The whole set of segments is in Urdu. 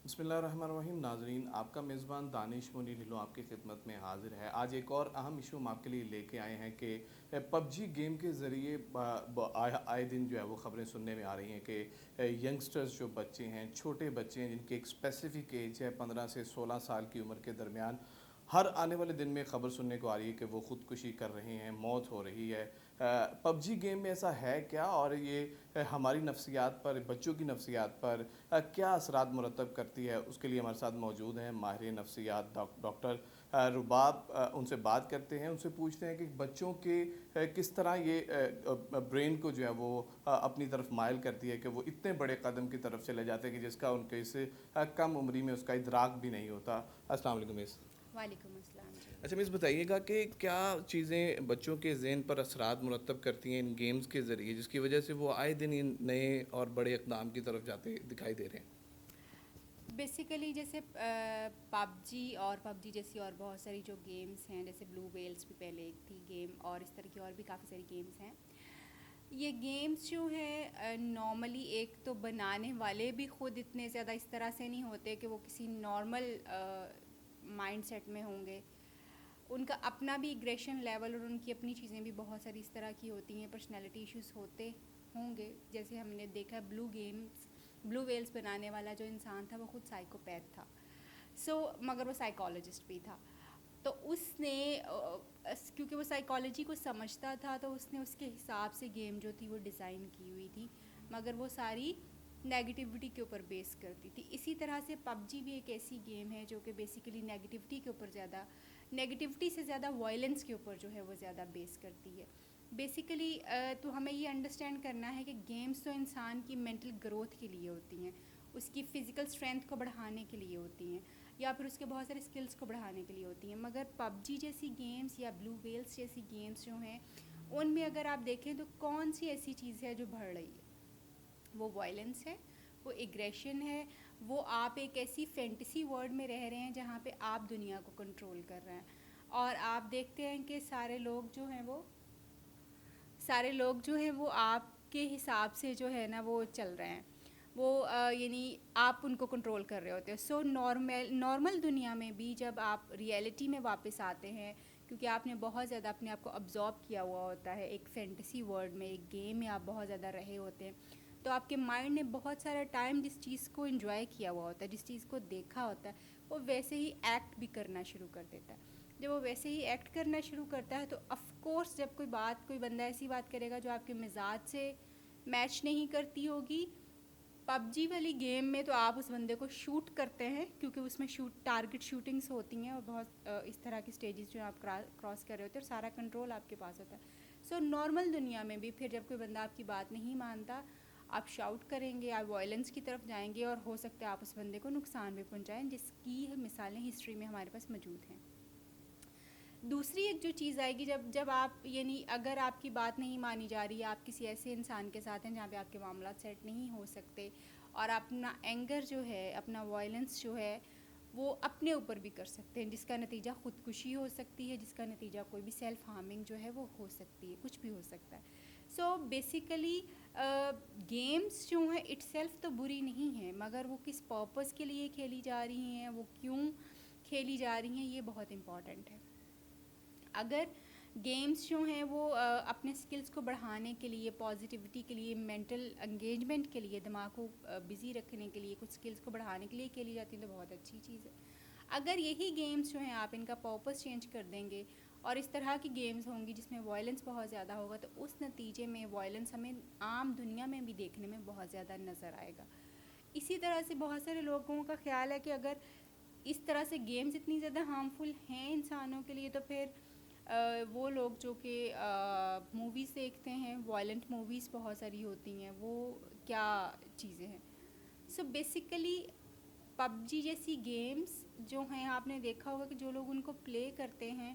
بسم اللہ الرحمن الرحیم. ناظرین، آپ کا میزبان دانش منیر ہلو آپ کی خدمت میں حاضر ہے. آج ایک اور اہم ایشو ہم آپ کے لیے لے کے آئے ہیں کہ پب جی گیم کے ذریعے آئے دن جو ہے وہ خبریں سننے میں آ رہی ہیں کہ ینگسٹرز جو بچے ہیں، چھوٹے بچے ہیں، جن کی ایک اسپیسیفک ایج ہے 15 سے 16 سال کی عمر کے درمیان، ہر آنے والے دن میں خبر سننے کو آ رہی ہے کہ وہ خودکشی کر رہے ہیں، موت ہو رہی ہے. پب جی گیم میں ایسا ہے کیا، اور یہ ہماری نفسیات پر، بچوں کی نفسیات پر کیا اثرات مرتب کرتی ہے؟ اس کے لیے ہمارے ساتھ موجود ہیں ماہر نفسیات ڈاکٹر رباب. ان سے بات کرتے ہیں، ان سے پوچھتے ہیں کہ بچوں کے کس طرح یہ برین کو جو ہے وہ اپنی طرف مائل کرتی ہے کہ وہ اتنے بڑے قدم کی طرف چلے جاتے ہیں کہ جس کا ان کے اس کم عمری میں اس کا ادراک بھی نہیں ہوتا. السلام علیکم مس. وعلیکم السلام جی. اچھا مس، بتائیے گا کہ کیا چیزیں بچوں کے ذہن پر اثرات مرتب کرتی ہیں ان گیمز کے ذریعے، جس کی وجہ سے وہ آئے دن ان نئے اور بڑے اقدام کی طرف جاتے دکھائی دے رہے ہیں؟ بیسیکلی جیسے پب جی اور پب جی جیسی اور بہت ساری جو گیمز ہیں، جیسے بلو ویلز بھی پہلے ایک تھی گیم، اور اس طرح کی اور بھی کافی ساری گیمز ہیں. یہ گیمز جو ہیں نارملی ایک تو بنانے والے بھی خود اتنے زیادہ اس طرح سے نہیں ہوتے کہ وہ کسی نارمل مائنڈ سیٹ میں ہوں گے. ان کا اپنا بھی ایگریشن لیول اور ان کی اپنی چیزیں بھی بہت ساری اس طرح کی ہوتی ہیں، پرسنالٹی ایشوز ہوتے ہوں گے. جیسے ہم نے دیکھا بلو ویلز بنانے والا جو انسان تھا وہ خود سائیکوپیتھ تھا. مگر وہ سائیکالوجسٹ بھی تھا. تو اس نے کیونکہ وہ سائیکالوجی کو سمجھتا تھا تو اس نے اس کے حساب سے گیم جو تھی وہ ڈیزائن کی ہوئی تھی، مگر وہ ساری نیگیٹیوٹی کے اوپر بیس کرتی تھی. اسی طرح سے پب جی بھی ایک ایسی گیم ہے جو کہ بیسیکلی نیگیٹیوٹی کے اوپر زیادہ، نیگیٹیوٹی سے زیادہ وائلنس کے اوپر جو ہے وہ زیادہ بیس کرتی ہے. بیسیکلی تو ہمیں یہ انڈرسٹینڈ کرنا ہے کہ گیمز تو انسان کی مینٹل گروتھ کے لیے ہوتی ہیں، اس کی فزیکل اسٹرینتھ کو بڑھانے کے لیے ہوتی ہیں، یا پھر اس کے بہت سارے اسکلس کو بڑھانے کے لیے ہوتی ہیں. مگر پب جی جیسی گیمز یا بلو ویلز جیسی گیمز جو ہیں ان میں اگر آپ دیکھیں تو کون سی ایسی چیز ہے جو بڑھ رہی ہے؟ وہ وائلنس ہے، وہ ایگریشن ہے، وہ آپ ایک ایسی فینٹیسی ورلڈ میں رہ رہے ہیں جہاں پہ آپ دنیا کو کنٹرول کر رہے ہیں. اور آپ دیکھتے ہیں کہ سارے لوگ جو ہیں وہ آپ کے حساب سے جو ہے نا وہ چل رہے ہیں، وہ یعنی آپ ان کو کنٹرول کر رہے ہوتے ہیں. نارمل دنیا میں بھی جب آپ ریئلٹی میں واپس آتے ہیں، کیونکہ آپ نے بہت زیادہ اپنے آپ کو ابزارب کیا ہوا ہوتا ہے ایک فینٹیسی ورلڈ میں، ایک گیم میں آپ بہت زیادہ رہے ہوتے ہیں، تو آپ کے مائنڈ نے بہت سارا ٹائم جس چیز کو انجوائے کیا ہوا ہوتا ہے، جس چیز کو دیکھا ہوتا ہے، وہ ویسے ہی ایکٹ بھی کرنا شروع کر دیتا ہے. جب وہ ویسے ہی ایکٹ کرنا شروع کرتا ہے تو آف کورس جب کوئی بندہ ایسی بات کرے گا جو آپ کے مزاج سے میچ نہیں کرتی ہوگی. پب جی والی گیم میں تو آپ اس بندے کو شوٹ کرتے ہیں، کیونکہ اس میں ٹارگٹ شوٹنگس ہوتی ہیں اور بہت اس طرح کی سٹیجز جو آپ کراس کر رہے ہوتے ہیں، اور سارا کنٹرول آپ کے پاس ہوتا ہے. نارمل دنیا میں بھی پھر جب کوئی بندہ آپ کی بات نہیں مانتا، آپ شاؤٹ کریں گے، آپ وائلنس کی طرف جائیں گے، اور ہو سکتا ہے آپ اس بندے کو نقصان بھی پہنچائیں، جس کی مثالیں ہسٹری میں ہمارے پاس موجود ہیں. دوسری ایک جو چیز آئے گی جب آپ یعنی اگر آپ کی بات نہیں مانی جا رہی ہے، آپ کسی ایسے انسان کے ساتھ ہیں جہاں پہ آپ کے معاملات سیٹ نہیں ہو سکتے، اور اپنا اینگر جو ہے، اپنا وائلنس جو ہے وہ اپنے اوپر بھی کر سکتے ہیں، جس کا نتیجہ خودکشی ہو سکتی ہے، جس کا نتیجہ کوئی بھی سیلف ہارمنگ جو ہے وہ ہو سکتی ہے، کچھ بھی ہو سکتا ہے. بیسیکلی گیمز جو ہیں اٹ سیلف تو بری نہیں ہیں، مگر وہ کس پرپز کے لیے کھیلی جا رہی ہیں، وہ کیوں کھیلی جا رہی ہیں، یہ بہت امپورٹنٹ ہے. اگر گیمز جو ہیں وہ اپنے سکلز کو بڑھانے کے لیے، پازیٹیوٹی کے لیے، مینٹل انگیجمنٹ کے لیے، دماغ کو بزی رکھنے کے لیے، کچھ سکلز کو بڑھانے کے لیے کھیلی جاتی ہیں تو بہت اچھی چیز ہے. اگر یہی گیمز جو ہیں آپ ان کا پرپس چینج کر دیں گے اور اس طرح کی گیمز ہوں گی جس میں وائلنس بہت زیادہ ہوگا، تو اس نتیجے میں وائلنس ہمیں عام دنیا میں بھی دیکھنے میں بہت زیادہ نظر آئے گا. اسی طرح سے بہت سارے لوگوں کا خیال ہے کہ اگر اس طرح سے گیمز اتنی زیادہ ہارمفل ہیں انسانوں کے لیے، تو پھر وہ لوگ جو کہ موویز دیکھتے ہیں، وائلنٹ موویز بہت ساری ہوتی ہیں، وہ کیا چیزیں ہیں. بیسیکلی پب جی جیسی گیمز جو ہیں، آپ نے دیکھا ہوگا کہ جو لوگ ان کو پلے کرتے ہیں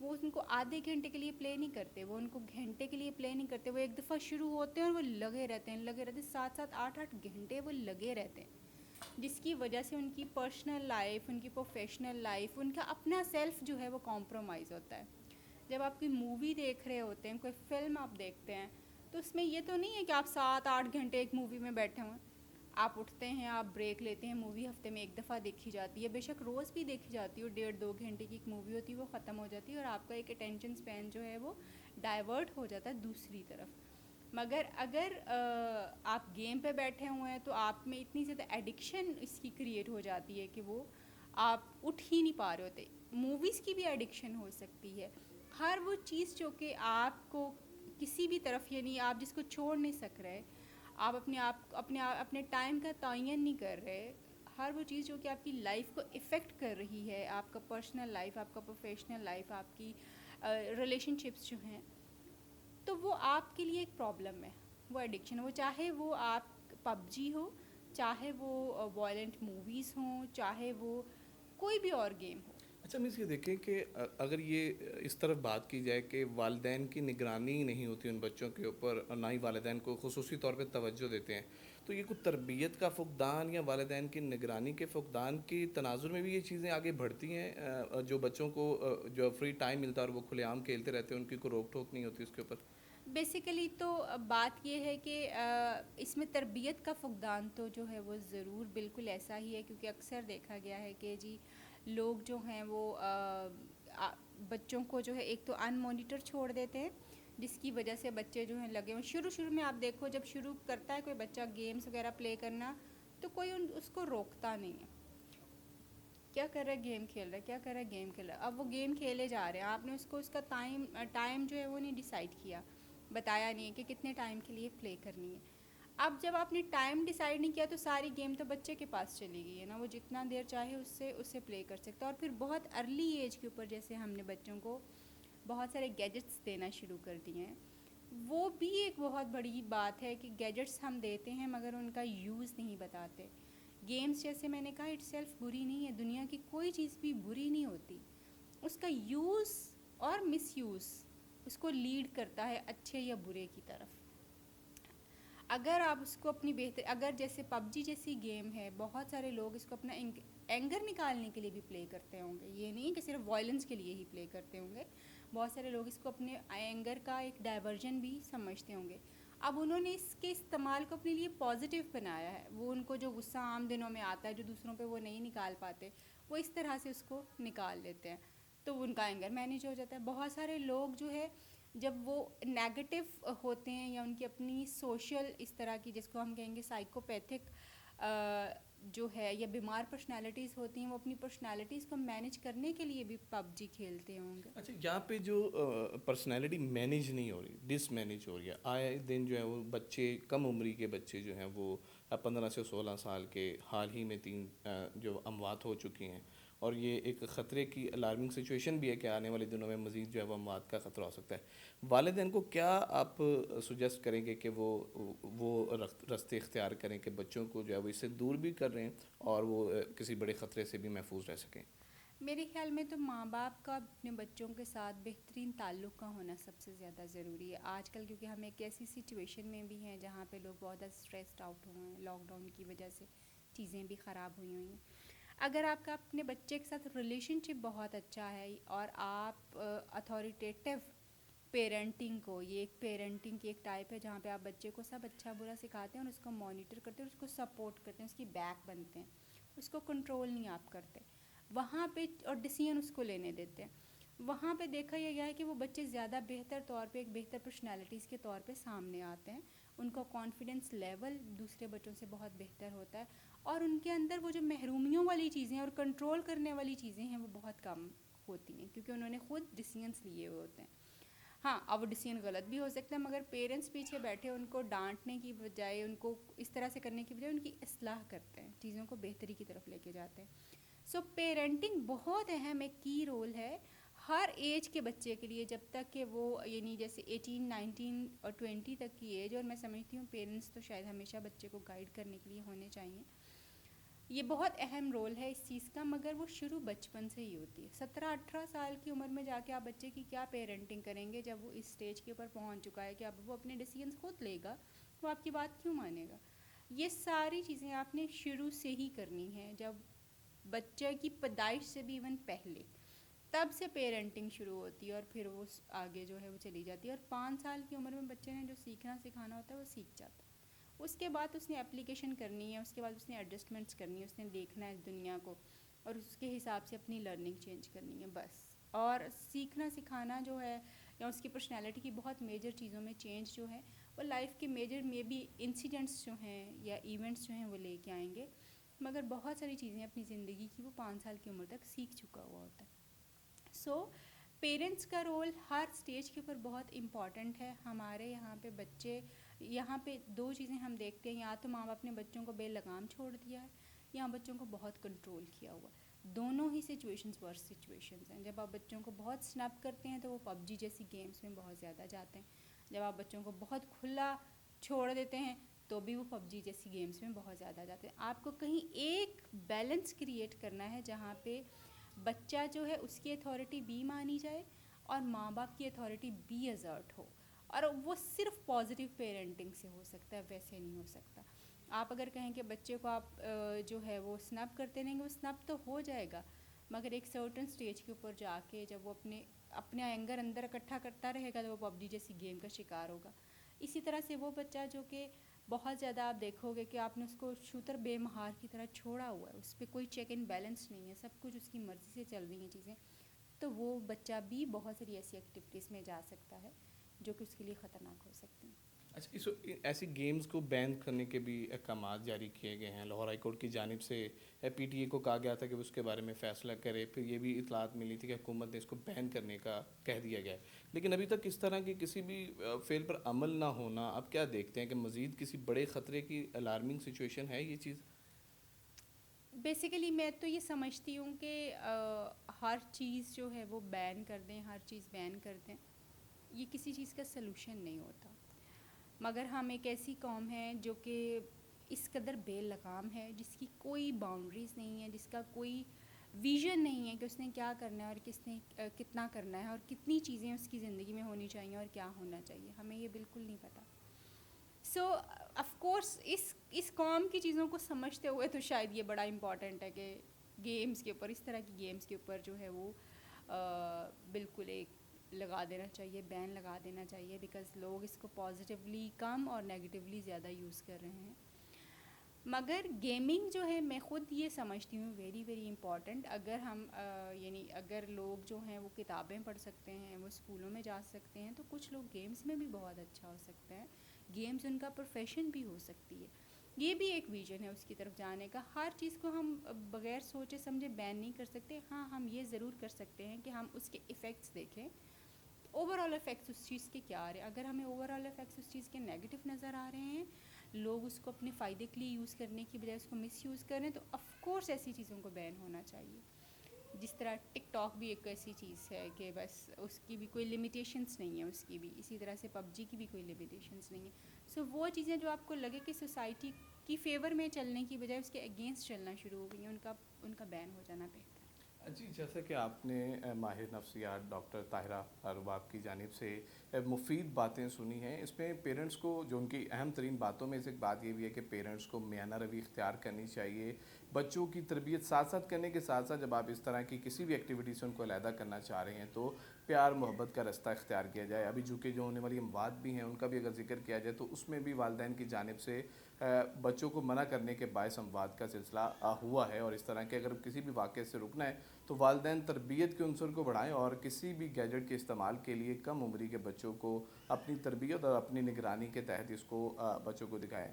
وہ ان کو آدھے گھنٹے کے لیے پلے نہیں کرتے، وہ ان کو گھنٹے کے لیے پلے نہیں کرتے، وہ ایک دفعہ شروع ہوتے ہیں اور وہ لگے رہتے ہیں 7-8 گھنٹے وہ لگے رہتے ہیں، جس کی وجہ سے ان کی پرسنل لائف، ان کی پروفیشنل لائف، ان کا اپنا سیلف جو ہے وہ کمپرومائز ہوتا ہے. جب آپ کوئی مووی دیکھ رہے ہوتے ہیں، کوئی فلم آپ دیکھتے ہیں، تو اس میں یہ تو نہیں ہے کہ آپ 7-8 گھنٹے ایک مووی میں بیٹھے ہوئے ہیں. آپ اٹھتے ہیں, آپ بریک لیتے ہیں, مووی ہفتے میں ایک دفعہ دیکھی جاتی ہے, بے شک روز بھی دیکھی جاتی ہے, 1.5-2 گھنٹے کی ایک مووی ہوتی ہے, وہ ختم ہو جاتی ہے اور آپ کا ایک اٹینشن اسپین جو ہے وہ ڈائیورٹ ہو جاتا ہے دوسری طرف. مگر اگر آپ گیم پہ بیٹھے ہوئے ہیں تو آپ میں اتنی زیادہ ایڈکشن اس کی کریٹ ہو جاتی ہے کہ وہ آپ اٹھ ہی نہیں پا رہے ہوتے. موویز کی بھی ایڈکشن ہو سکتی ہے, ہر وہ چیز جو کہ آپ کو کسی بھی طرف, یعنی آپ جس کو چھوڑ نہیں سک رہے, آپ اپنے ٹائم کا تعین نہیں کر رہے, ہر وہ چیز جو کہ آپ کی لائف کو افیکٹ کر رہی ہے, آپ کا پرسنل لائف, آپ کا پروفیشنل لائف, آپ کی ریلیشن شپس جو ہیں, تو وہ آپ کے لیے ایک پرابلم ہے, وہ ایڈکشن ہے. وہ چاہے وہ آپ پب جی ہو, چاہے وہ وائلنٹ موویز ہوں, چاہے وہ کوئی بھی اور گیم ہو. اچھا مس یہ دیکھیں کہ اگر یہ اس طرف بات کی جائے کہ والدین کی نگرانی نہیں ہوتی ان بچوں کے اوپر, اور نہ ہی والدین کو خصوصی طور پہ توجہ دیتے ہیں, تو یہ کوئی تربیت کا فقدان یا والدین کی نگرانی کے فقدان کی تناظر میں بھی یہ چیزیں آگے بڑھتی ہیں, جو بچوں کو جو فری ٹائم ملتا ہے اور وہ کھلے عام کھیلتے رہتے ہیں, ان کی کوئی روک ٹوک نہیں ہوتی اس کے اوپر؟ بیسیکلی تو بات یہ ہے کہ اس میں تربیت کا فقدان تو جو ہے وہ ضرور بالکل ایسا ہی ہے, کیونکہ اکثر دیکھا گیا ہے کہ جی لوگ جو ہیں وہ بچوں کو جو ہے ایک تو ان مانیٹر چھوڑ دیتے ہیں, جس کی وجہ سے بچے جو ہیں لگے ہوئے شروع میں آپ دیکھو جب شروع کرتا ہے کوئی بچہ گیمز وغیرہ پلے کرنا, تو کوئی اس کو روکتا نہیں ہے, کیا کر رہا ہے, گیم کھیل رہا ہے, کیا کر رہا ہے, گیم کھیل رہا ہے. اب وہ گیم کھیلے جا رہے ہیں, آپ نے اس کو اس کا ٹائم جو ہے وہ نہیں ڈیسائیڈ کیا, بتایا نہیں ہے کہ کتنے ٹائم کے لیے پلے کرنی ہے. اب جب آپ نے ٹائم ڈیسائیڈ نہیں کیا تو ساری گیم تو بچے کے پاس چلی گئی ہے نا, وہ جتنا دیر چاہے اس سے پلے کر سکتا ہے. اور پھر بہت ارلی ایج کے اوپر جیسے ہم نے بچوں کو بہت سارے گیجٹس دینا شروع کر دیے ہیں, وہ بھی ایک بہت بڑی بات ہے کہ گیجٹس ہم دیتے ہیں مگر ان کا یوز نہیں بتاتے. گیمز جیسے میں نے کہا اٹ سیلف بری نہیں ہے, دنیا کی کوئی چیز بھی بری نہیں ہوتی, اس کا یوز اور مس یوز اس کو لیڈ کرتا ہے اچھے یا برے کی طرف. اگر آپ اس کو اپنی اگر جیسے پب جی جیسی گیم ہے, بہت سارے لوگ اس کو اپنا اینگر نکالنے کے لیے بھی پلے کرتے ہوں گے, یہ نہیں کہ صرف وائلنس کے لیے ہی پلے کرتے ہوں گے, بہت سارے لوگ اس کو اپنے اینگر کا ایک ڈائیورژن بھی سمجھتے ہوں گے. اب انہوں نے اس کے استعمال کو اپنے لیے پازیٹیو بنایا ہے, وہ ان کو جو غصہ عام دنوں میں آتا ہے جو دوسروں پہ وہ نہیں نکال پاتے, وہ اس طرح سے اس کو نکال لیتے ہیں, تو ان کا اینگر مینیج ہو جاتا ہے. بہت سارے لوگ جو ہے جب وہ نیگیٹو ہوتے ہیں یا ان کی اپنی سوشل اس طرح کی جس کو ہم کہیں گے سائیکوپیتھک جو ہے یا بیمار پرسنالٹیز ہوتی ہیں, وہ اپنی پرسنالٹیز کو مینیج کرنے کے لیے بھی پب جی کھیلتے ہوں گے. اچھا یہاں پہ جو پرسنالٹی مینیج نہیں ہو رہی, ڈس مینیج ہو رہی ہے, آئے دن جو ہے وہ بچے, کم عمری کے بچے جو ہیں وہ 15 سے 16 سال کے, حال ہی میں 3 جو اموات ہو چکی ہیں, اور یہ ایک خطرے کی الارمنگ سچویشن بھی ہے کہ آنے والے دنوں میں مزید جو ہے وہ اموات کا خطرہ ہو سکتا ہے. والدین کو کیا آپ سجیسٹ کریں گے کہ وہ راستے اختیار کریں کہ بچوں کو جو ہے وہ اس سے دور بھی کر رہے ہیں اور وہ کسی بڑے خطرے سے بھی محفوظ رہ سکیں؟ میرے خیال میں تو ماں باپ کا اپنے بچوں کے ساتھ بہترین تعلق کا ہونا سب سے زیادہ ضروری ہے آج کل, کیونکہ ہم ایک ایسی سچویشن میں بھی ہیں جہاں پہ لوگ بہت زیادہ اسٹریسڈ آؤٹ ہوئے ہیں, لاک ڈاؤن کی وجہ سے چیزیں بھی خراب ہوئی ہیں. اگر آپ کا اپنے بچے کے ساتھ ریلیشن شپ بہت اچھا ہے اور آپ اتھارٹیٹیو پیرنٹنگ کو, یہ ایک پیرنٹنگ کی ایک ٹائپ ہے جہاں پہ آپ بچے کو سب اچھا برا سکھاتے ہیں اور اس کو مانیٹر کرتے ہیں, اس کو سپورٹ کرتے ہیں, اس کی بیک بنتے ہیں, اس کو کنٹرول نہیں آپ کرتے وہاں پہ, اور ڈیسیژن اس کو لینے دیتے ہیں. وہاں پہ دیکھا یہ گیا ہے کہ وہ بچے زیادہ بہتر طور پہ, ایک بہتر پرسنالٹیز کے طور پہ سامنے آتے ہیں, ان کا کانفیڈنس لیول دوسرے بچوں سے بہت بہتر ہوتا ہے, اور ان کے اندر وہ جو محرومیوں والی چیزیں اور کنٹرول کرنے والی چیزیں ہیں وہ بہت کم ہوتی ہیں, کیونکہ انہوں نے خود ڈیسیژنس لیے ہوئے ہوتے ہیں. ہاں اب وہ ڈیسیژن غلط بھی ہو سکتا ہے, مگر پیرنٹس پیچھے بیٹھے ان کو ڈانٹنے کی بجائے, ان کو اس طرح سے کرنے کی بجائے ان کی اصلاح کرتے ہیں, چیزوں کو بہتری کی طرف لے کے جاتے ہیں. سو پیرنٹنگ بہت اہم ایک کی رول ہے ہر ایج کے بچے کے لیے, جب تک کہ وہ یعنی جیسے 18, 19 اور 20 تک کی ایج. اور میں سمجھتی ہوں پیرنٹس تو شاید ہمیشہ بچے کو گائیڈ کرنے کے لیے ہونے چاہیے, یہ بہت اہم رول ہے اس چیز کا, مگر وہ شروع بچپن سے ہی ہوتی ہے. 17-18 سال کی عمر میں جا کے آپ بچے کی کیا پیرنٹنگ کریں گے جب وہ اس اسٹیج کے اوپر پہنچ چکا ہے کہ اب وہ اپنے ڈیسیژنس خود لے گا, وہ آپ کی بات کیوں مانے گا. یہ ساری چیزیں آپ نے شروع سے ہی کرنی ہے, جب بچے کی پیدائش سے بھی ایون پہلے, تب سے پیرنٹنگ شروع ہوتی ہے اور پھر وہ آگے جو ہے وہ چلی جاتی ہے. اور 5 سال کی عمر میں بچے نے جو سیکھنا سکھانا ہوتا ہے وہ سیکھ جاتا ہے, اس کے بعد اس نے اپلیکیشن کرنی ہے, اس کے بعد اس نے ایڈجسٹمنٹس کرنی ہے, اس نے دیکھنا ہے دنیا کو اور اس کے حساب سے اپنی لرننگ چینج کرنی ہے بس. اور سیکھنا سکھانا جو ہے یا اس کی پرسنالٹی کی بہت میجر چیزوں میں چینج جو ہے وہ لائف کے میجر میں بھی انسیڈنٹس جو ہیں یا ایونٹس جو ہیں وہ لے کے آئیں گے, مگر بہت ساری چیزیں اپنی زندگی کی وہ 5 سال کی عمر تک سیکھ چکا ہوا ہوتا ہے. سو پیرنٹس کا رول ہر اسٹیج کے اوپر بہت امپورٹنٹ ہے. ہمارے یہاں پہ بچے, یہاں پہ 2 چیزیں ہم دیکھتے ہیں, یا تو ماں باپ نے بچوں کو بے لگام چھوڑ دیا ہے یا بچوں کو بہت کنٹرول کیا ہوا. دونوں ہی سچویشنز ورس سچویشنز ہیں. جب آپ بچوں کو بہت سنپ کرتے ہیں تو وہ پب جی جیسی گیمز میں بہت زیادہ جاتے ہیں. جب آپ بچوں کو بہت کھلا چھوڑ دیتے ہیں تو بھی وہ پب جی جیسی گیمز میں بہت زیادہ جاتے ہیں. آپ کو کہیں ایک بیلنس کریٹ کرنا ہے جہاں پہ بچہ جو ہے اس کی اتھارٹی بھی مانی جائے اور ماں باپ کی اتھارٹی بھی ایزرٹ ہو, اور وہ صرف پازیٹیو پیرنٹنگ سے ہو سکتا ہے, ویسے نہیں ہو سکتا. آپ اگر کہیں کہ بچے کو آپ جو ہے وہ سنپ کرتے رہیں گے, وہ سنپ تو ہو جائے گا مگر ایک سرٹن سٹیج کے اوپر جا کے جب وہ اپنے اینگر اندر اکٹھا کرتا رہے گا تو وہ پب جی جیسی گیم کا شکار ہوگا. اسی طرح سے وہ بچہ جو کہ بہت زیادہ آپ دیکھو گے کہ آپ نے اس کو شوتر بے مہار کی طرح چھوڑا ہوا ہے, اس پہ کوئی چیک اینڈ بیلنس نہیں ہے, سب کچھ اس کی مرضی سے چل رہی ہیں چیزیں, تو وہ بچہ بھی بہت ساری ایسی ایکٹیویٹیز میں جا سکتا ہے جو کہ اس کے لیے خطرناک ہو سکتی ہیں. اچھا, ایسی گیمز کو بین کرنے کے بھی احکامات جاری کیے گئے ہیں. لاہور ہائی کورٹ کی جانب سے پی ٹی اے کو کہا گیا تھا کہ وہ اس کے بارے میں فیصلہ کرے. پھر یہ بھی اطلاعات ملی تھی کہ حکومت نے اس کو بین کرنے کا کہہ دیا گیا ہے, لیکن ابھی تک اس طرح کی کسی بھی فعل پر عمل نہ ہونا. آپ کیا دیکھتے ہیں کہ مزید کسی بڑے خطرے کی الارمنگ سچویشن ہے یہ چیز؟ بیسیکلی میں تو یہ سمجھتی ہوں کہ ہر چیز جو ہے وہ بین کر دیں, ہر چیز بین کر دیں, یہ کسی چیز کا سلوشن نہیں ہوتا. مگر ہم ایک ایسی قوم ہے جو کہ اس قدر بے لگام ہے, جس کی کوئی باؤنڈریز نہیں ہے, جس کا کوئی ویژن نہیں ہے کہ اس نے کیا کرنا ہے اور کس نے کتنا کرنا ہے اور کتنی چیزیں اس کی زندگی میں ہونی چاہیے اور کیا ہونا چاہیے, ہمیں یہ بالکل نہیں پتہ. سو آف کورس اس قوم کی چیزوں کو سمجھتے ہوئے تو شاید یہ بڑا امپورٹنٹ ہے کہ گیمز کے اوپر, اس طرح کی گیمز کے اوپر جو ہے وہ بالکل ایک لگا دینا چاہیے, بین لگا دینا چاہیے, بیکاز لوگ اس کو پازیٹیولی کم اور نیگیٹیولی زیادہ یوز کر رہے ہیں. مگر گیمنگ جو ہے میں خود یہ سمجھتی ہوں ویری ویری امپورٹنٹ. اگر ہم یعنی اگر لوگ جو ہیں وہ کتابیں پڑھ سکتے ہیں, وہ اسکولوں میں جا سکتے ہیں, تو کچھ لوگ گیمز میں بھی بہت اچھا ہو سکتے ہیں. گیمز ان کا پروفیشن بھی ہو سکتی ہے. یہ بھی ایک ویژن ہے اس کی طرف جانے کا. ہر چیز کو ہم بغیر سوچے سمجھے بین نہیں کر سکتے. ہاں, ہم یہ ضرور کر سکتے ہیں کہ ہم اس کے ایفیکٹس دیکھیں, اوور آل ایفیکٹس اس چیز کے کیا آ رہے ہیں. اگر ہمیں اوور آل ایفیکٹس اس چیز کے نیگیٹو نظر آ رہے ہیں, لوگ اس کو اپنے فائدے کے لیے یوز کرنے کی بجائے اس کو مس یوز کر رہے ہیں, تو آف کورس ایسی چیزوں کو بین ہونا چاہیے. جس طرح ٹک ٹاک بھی ایک ایسی چیز ہے کہ بس اس کی بھی کوئی لمیٹیشنس نہیں ہے اس کی بھی, اسی طرح سے پب جی کی بھی کوئی لمیٹیشنس نہیں ہے. سو وہ چیزیں جو آپ کو لگے کہ سوسائٹی کی فیور میں چلنے کی بجائے اس کے اگینسٹ چلنا شروع ہو گئی ہیں, ان کا بین ہو جانا بہتر. جی, جیسا کہ آپ نے ماہر نفسیات ڈاکٹر طاہرہ رباب کی جانب سے مفید باتیں سنی ہیں, اس میں پیرنٹس کو جو ان کی اہم ترین باتوں میں سے ایک بات یہ بھی ہے کہ پیرنٹس کو میانہ روی اختیار کرنی چاہیے. بچوں کی تربیت ساتھ ساتھ کرنے کے ساتھ ساتھ جب آپ اس طرح کی کسی بھی ایکٹیویٹی سے ان کو علیحدہ کرنا چاہ رہے ہیں تو پیار محبت کا رستہ اختیار کیا جائے. ابھی چونکہ جو ہونے والی اموات بھی ہیں ان کا بھی اگر ذکر کیا جائے تو اس میں بھی والدین کی جانب سے بچوں کو منع کرنے کے باعث اموات کا سلسلہ ہوا ہے. اور اس طرح کے اگر کسی بھی واقعے سے رکنا ہے تو والدین تربیت کے عنصر کو بڑھائیں اور کسی بھی گیجٹ کے استعمال کے لیے کم عمری کے بچوں کو اپنی تربیت اور اپنی نگرانی کے تحت اس کو بچوں کو دکھائیں.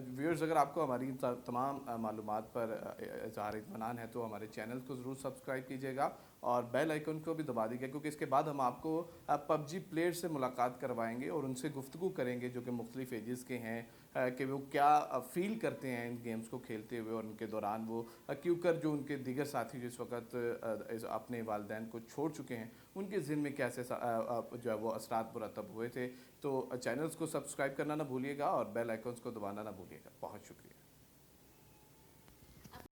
ویورز, اگر آپ کو ہماری تمام معلومات پر اظہار اطمینان ہے تو ہمارے چینل کو ضرور سبسکرائب کیجیے گا اور بیل آئیکن کو بھی دبا دیجیے گا, کیونکہ اس کے بعد ہم آپ کو پب جی پلیئر سے ملاقات کروائیں گے اور ان سے گفتگو کریں گے جو کہ مختلف ایجز کے ہیں, کہ وہ کیا فیل کرتے ہیں ان گیمز کو کھیلتے ہوئے اور ان کے دوران وہ کیوں کر جو ان کے دیگر ساتھی جس وقت اپنے والدین کو چھوڑ چکے ہیں ان کے ذہن میں کیسے جو ہے وہ اثرات مرتب ہوئے تھے. تو چینلز کو سبسکرائب کرنا نہ بھولیے گا اور بیل آئیکنز کو دبانا نہ بھولیے گا. بہت شکریہ.